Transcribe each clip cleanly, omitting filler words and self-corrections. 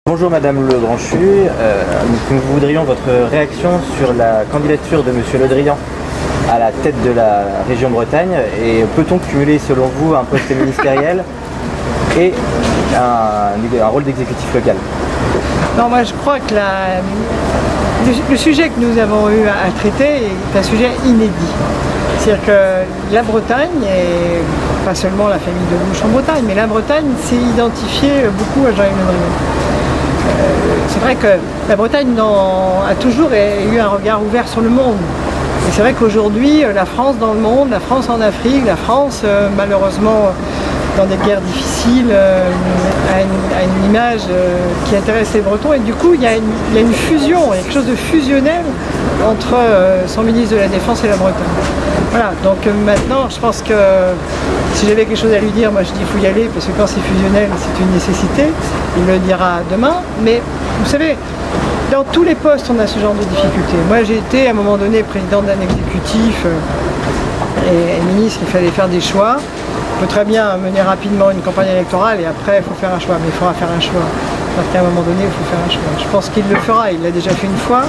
Bonjour Madame Le Branchu, nous voudrions votre réaction sur la candidature de Monsieur Le Drian à la tête de la région Bretagne, et peut-on cumuler selon vous un poste ministériel et un rôle d'exécutif local? Non, moi je crois que le sujet que nous avons eu à traiter est un sujet inédit. C'est-à-dire que la Bretagne, et pas seulement la famille de Bouche en Bretagne, mais la Bretagne s'est identifiée beaucoup à Jean-Yves Le Drian. C'est vrai que la Bretagne a toujours eu un regard ouvert sur le monde. Et c'est vrai qu'aujourd'hui, la France dans le monde, la France en Afrique, la France malheureusement dans des guerres difficiles, a une image qui intéresse les Bretons. Et du coup, il y a une fusion, il y a quelque chose de fusionnel entre son ministre de la Défense et la Bretagne. Voilà, donc maintenant, je pense que si j'avais quelque chose à lui dire, moi je dis qu'il faut y aller, parce que quand c'est fusionnel, c'est une nécessité. Il le dira demain. Mais vous savez, dans tous les postes, on a ce genre de difficultés. Moi, j'ai été à un moment donné président d'un exécutif et ministre, il fallait faire des choix. On peut très bien mener rapidement une campagne électorale et après, il faut faire un choix. Mais il faudra faire un choix. Parce qu'à un moment donné, il faut faire un choix. Je pense qu'il le fera. Il l'a déjà fait une fois.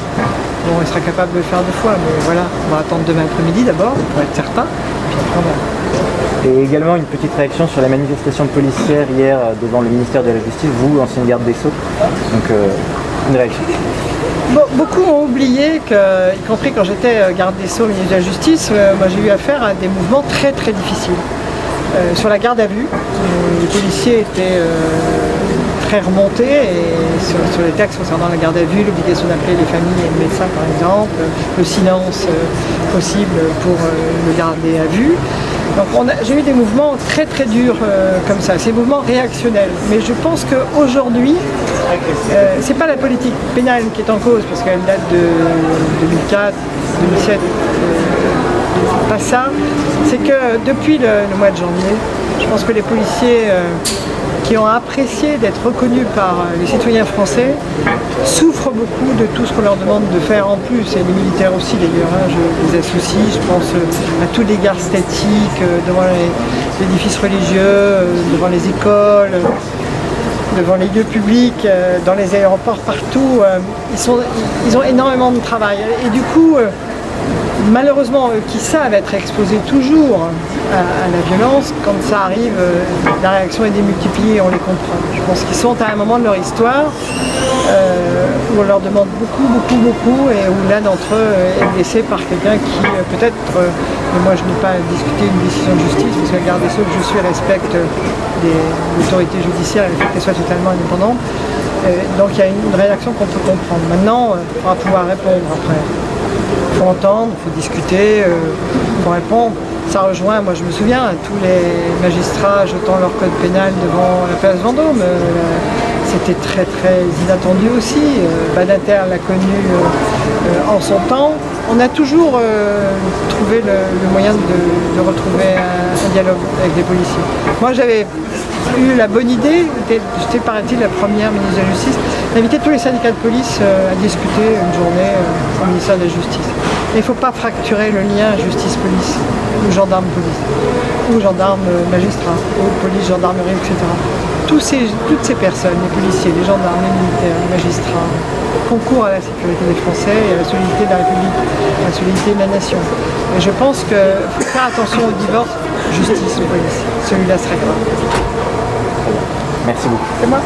Bon, il sera capable de le faire deux fois. Mais voilà, on va attendre demain après-midi d'abord, pour être certain. Puis après, on verra. Et également une petite réaction sur la manifestation policière hier devant le ministère de la Justice, vous, ancienne garde des Sceaux. Donc, une réaction. Bon, beaucoup ont oublié que, y compris quand j'étais garde des Sceaux, ministre de la Justice, moi j'ai eu affaire à des mouvements très très difficiles. Sur la garde à vue, les policiers étaient très remontés et sur les textes concernant la garde à vue, l'obligation d'appeler les familles et le médecin par exemple, le silence possible pour le garder à vue. Donc j'ai eu des mouvements très très durs comme ça, ces mouvements réactionnels. Mais je pense qu'aujourd'hui, c'est pas la politique pénale qui est en cause, parce qu'elle date de 2004, 2007, pas ça. C'est que depuis le mois de janvier, je pense que les policiers qui ont apprécié d'être reconnus par les citoyens français souffrent beaucoup de tout ce qu'on leur demande de faire en plus, et les militaires aussi d'ailleurs, hein, je les associe, je pense à tous les gares statiques, devant les édifices religieux, devant les écoles, devant les lieux publics, dans les aéroports, partout, ils ont énormément de travail. Et du coup, malheureusement, qui savent être exposés toujours à la violence, quand ça arrive, la réaction est démultipliée, on les comprend. Je pense qu'ils sont à un moment de leur histoire où on leur demande beaucoup, et où l'un d'entre eux est blessé par quelqu'un qui peut-être, mais moi je n'ai pas discuté une décision de justice, parce que la garde des Sceaux que je suis respecte l'autorité judiciaire et le fait qu'elle soit totalement indépendante. Donc il y a une réaction qu'on peut comprendre. Maintenant, il faudra pouvoir répondre après. Il faut entendre, il faut discuter, il faut répondre. Ça rejoint, moi je me souviens, tous les magistrats jetant leur code pénal devant la place Vendôme. C'était très très inattendu aussi. Badinter l'a connu en son temps. On a toujours trouvé le moyen de retrouver un dialogue avec les policiers. Moi j'avais eu la bonne idée, j'étais paraît-il la première ministre de la Justice, d'inviter tous les syndicats de police à discuter une journée au ministère de la Justice. Mais il ne faut pas fracturer le lien justice-police, ou gendarme-police, ou gendarme-magistrat, ou police-gendarmerie, etc. Toutes ces personnes, les policiers, les gendarmes, les militaires, les magistrats, concourent à la sécurité des Français et à la solidité de la République, à la solidité de la nation. Et je pense qu'il faut faire attention au divorce, justice ou police. Celui-là serait grave. Merci beaucoup. C'est moi.